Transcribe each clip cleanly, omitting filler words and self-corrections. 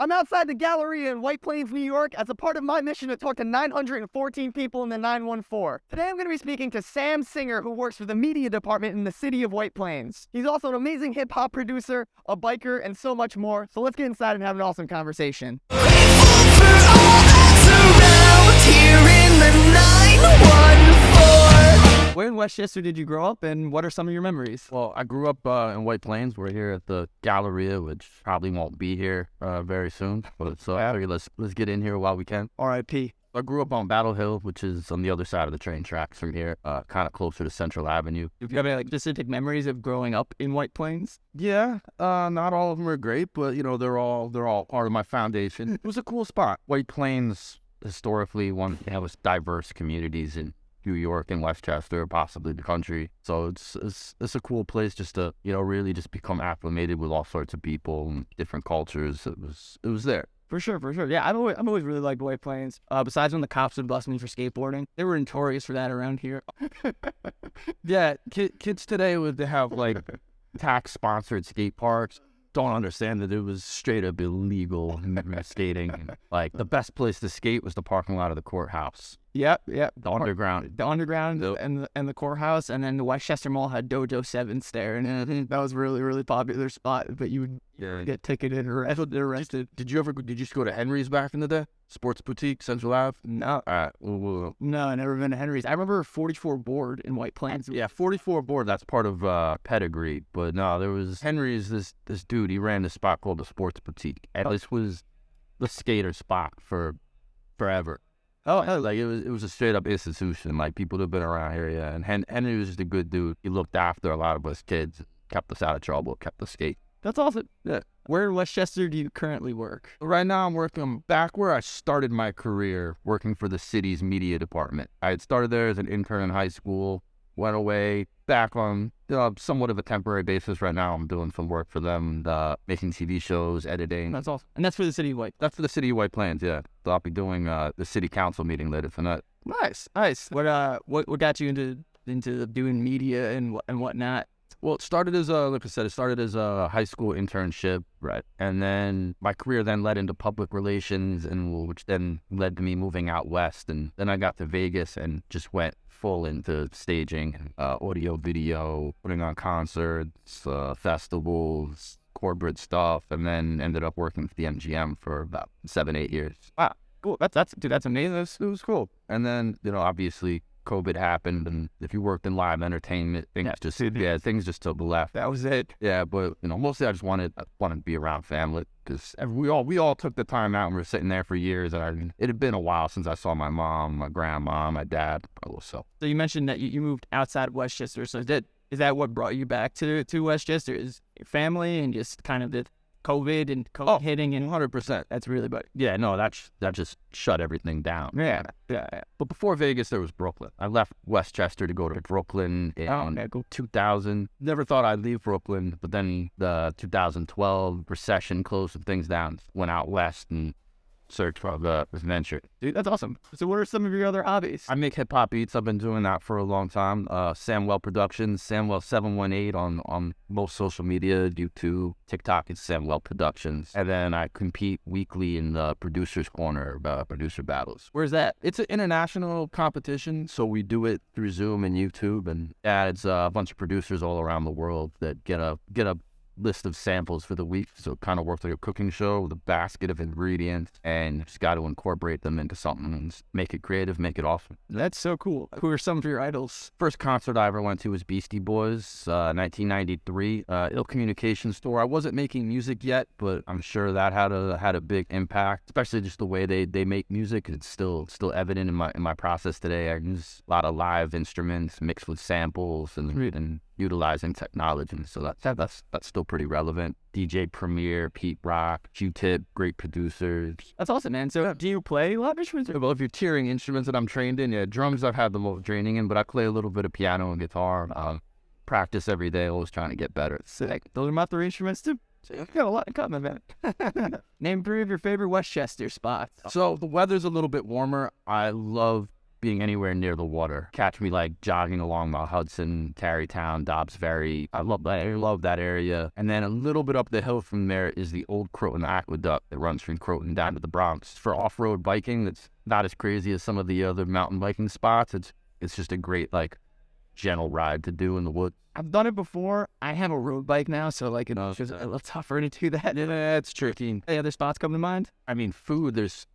I'm outside the Galleria in White Plains, New York, as a part of my mission to talk to 914 people in the 914. Today I'm going to be speaking to Sam Singer, who works for the media department in the city of White Plains. He's also an amazing hip-hop producer, a biker, and so much more. So let's get inside and have an awesome conversation. Where in Westchester did you grow up, and what are some of your memories? Well, I grew up in White Plains. We're here at the Galleria, which probably won't be here very soon. But so I figured let's get in here while we can. R.I.P. I grew up on Battle Hill, which is on the other side of the train tracks from here, kind of closer to Central Avenue. Do you have any specific memories of growing up in White Plains? Yeah, not all of them are great, but they're all part of my foundation. It was a cool spot. White Plains historically was diverse communities in New York and Westchester, possibly the country. So it's a cool place just to really just become acclimated with all sorts of people and different cultures. It was there. For sure. Yeah, I've always really liked White Plains. Besides when the cops would bust me for skateboarding, they were notorious for that around here. Yeah, kids today would have tax-sponsored skate parks. Don't understand that it was straight up illegal skating. Like the best place to skate was the parking lot of the courthouse. Yep. The underground and the courthouse, and then the Westchester Mall had Dojo 7 there, and that was really, really popular spot. But you would get ticketed or arrested. Did you go to Henry's back in the day? Sports Boutique, Central Ave? No. All right. Well. No, I never been to Henry's. I remember 44 Board in White Plains. Yeah, 44 Board, that's part of Pedigree. But no, there was Henry's, this dude, he ran this spot called the Sports Boutique. And this was the skater spot for forever. Oh, it was a straight up institution. Like people that have been around here, yeah. And Henry was just a good dude. He looked after a lot of us kids, kept us out of trouble, kept us skate. That's awesome. Yeah. Where in Westchester do you currently work? Right now I'm working back where I started my career, working for the city's media department. I had started there as an intern in high school, went away, back on somewhat of a temporary basis. Right now I'm doing some work for them, making TV shows, editing. That's awesome. And that's for the city of White. That's for the city of White Plains, yeah. So I'll be doing the city council meeting later tonight. Nice. What got you into doing media and whatnot? Well, it started as a high school internship, right? And then my career then led into public relations, which then led to me moving out west. And then I got to Vegas and just went full into staging, audio, video, putting on concerts, festivals, corporate stuff, and then ended up working for the MGM for about 7-8 years. Wow, cool. That's amazing. It was cool. And then obviously COVID happened, and if you worked in live entertainment, things just took a left. That was it. Yeah, but mostly I just wanted to be around family, because we all took the time out, and we were sitting there for years, and it had been a while since I saw my mom, my grandma, my dad. So you mentioned that you moved outside of Westchester. So is that what brought you back to Westchester? Is your family and just kind of the COVID and COVID hitting, and 100%. That's really, but yeah, no, that just shut everything down. Yeah. But before Vegas, there was Brooklyn. I left Westchester to go to Brooklyn in 2000. Never thought I'd leave Brooklyn, but then the 2012 recession closed some things down. Went out west and searched for the adventure. Dude, that's awesome. So what are some of your other hobbies? I make hip-hop beats. I've been doing that for a long time. Samwell Productions, Samwell718 on most social media, YouTube, TikTok, it's Samwell Productions. And then I compete weekly in the Producer's Corner, producer battles. Where's that? It's an international competition, so we do it through Zoom and YouTube. And it's a bunch of producers all around the world that get a list of samples for the week, so it kind of works like a cooking show with a basket of ingredients, and just got to incorporate them into something and make it creative, make it awesome. That's so cool. Who are some of your idols? First concert I ever went to was Beastie Boys, 1993, Ill Communication Store. I wasn't making music yet, but I'm sure that had a big impact, especially just the way they make music. It's still evident in my process today. I use a lot of live instruments mixed with samples and utilizing technology, so that's still pretty relevant. DJ Premier, Pete Rock, Q-Tip, great producers. That's awesome, man. So do you play a lot of instruments? Well, if you're tiering instruments that I'm trained in, drums I've had the most training in, but I play a little bit of piano and guitar. Practice every day, always trying to get better. Sick. Those are my 3 instruments too. So you've got a lot in common, man. Name 3 of your favorite Westchester spots. So the weather's a little bit warmer. I love being anywhere near the water. Catch me like jogging along Mount Hudson, Tarrytown, Dobbs Ferry. I love that area. And then a little bit up the hill from there is the old Croton Aqueduct that runs from Croton down to the Bronx. For off-road biking, that's not as crazy as some of the other mountain biking spots. It's just a great like gentle ride to do in the woods. I've done it before. I have a road bike now, so like it's just a little tougher to do that. Yeah, it's tricky. Any other spots come to mind? I mean, food, there's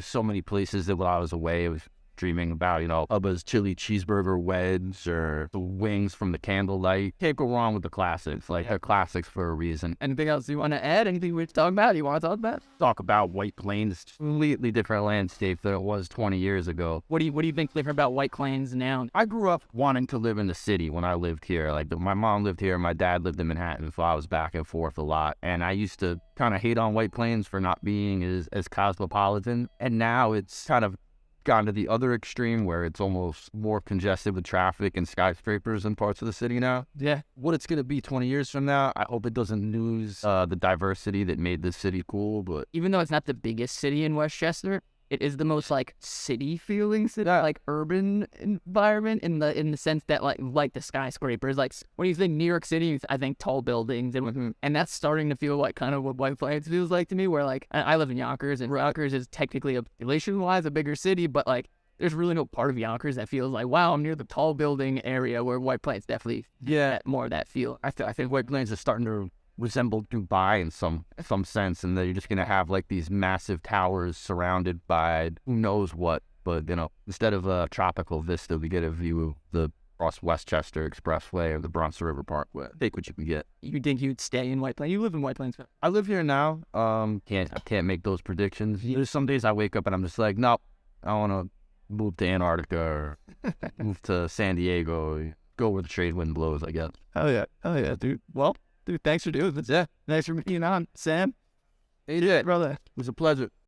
so many places that while I was away, I was dreaming about, Bubba's chili cheeseburger wedge or the wings from the Candlelight. Can't go wrong with the classics. Like, they're classics for a reason. Anything else you want to add? Anything we're talking about? You want to talk about? Talk about White Plains, completely different landscape than it was 20 years ago. What do you think different about White Plains now? I grew up wanting to live in the city when I lived here. Like, my mom lived here, my dad lived in Manhattan, so I was back and forth a lot. And I used to kind of hate on White Plains for not being as cosmopolitan. And now it's kind of gone to the other extreme where it's almost more congested with traffic and skyscrapers in parts of the city now. Yeah. What it's going to be 20 years from now, I hope it doesn't lose the diversity that made this city cool. But even though it's not the biggest city in Westchester, it is the most like city feeling city, like urban environment in the sense that like the skyscrapers. Like when you think New York City, I think tall buildings, and that's starting to feel like kind of what White Plains feels like to me. Where like I live in Yonkers, and Yonkers is technically population-wise a bigger city, but like there's really no part of Yonkers that feels like, wow, I'm near the tall building area. Where White Plains definitely more of that feel. I think White Plains is starting to resemble Dubai in some sense, and that you're just gonna have like these massive towers surrounded by who knows what. But instead of a tropical vista, we get a view of the cross Westchester Expressway or the Bronx River Parkway. Take what you can get. You think you'd stay in White Plains? You live in White Plains. I live here now. I can't make those predictions. There's some days I wake up and I'm just like, nope, I want to move to Antarctica or move to San Diego. Go where the trade wind blows, I guess. Oh yeah, dude. Well, dude, thanks for doing this. Yeah. Thanks for being on, Sam. Hey, brother. It was a pleasure.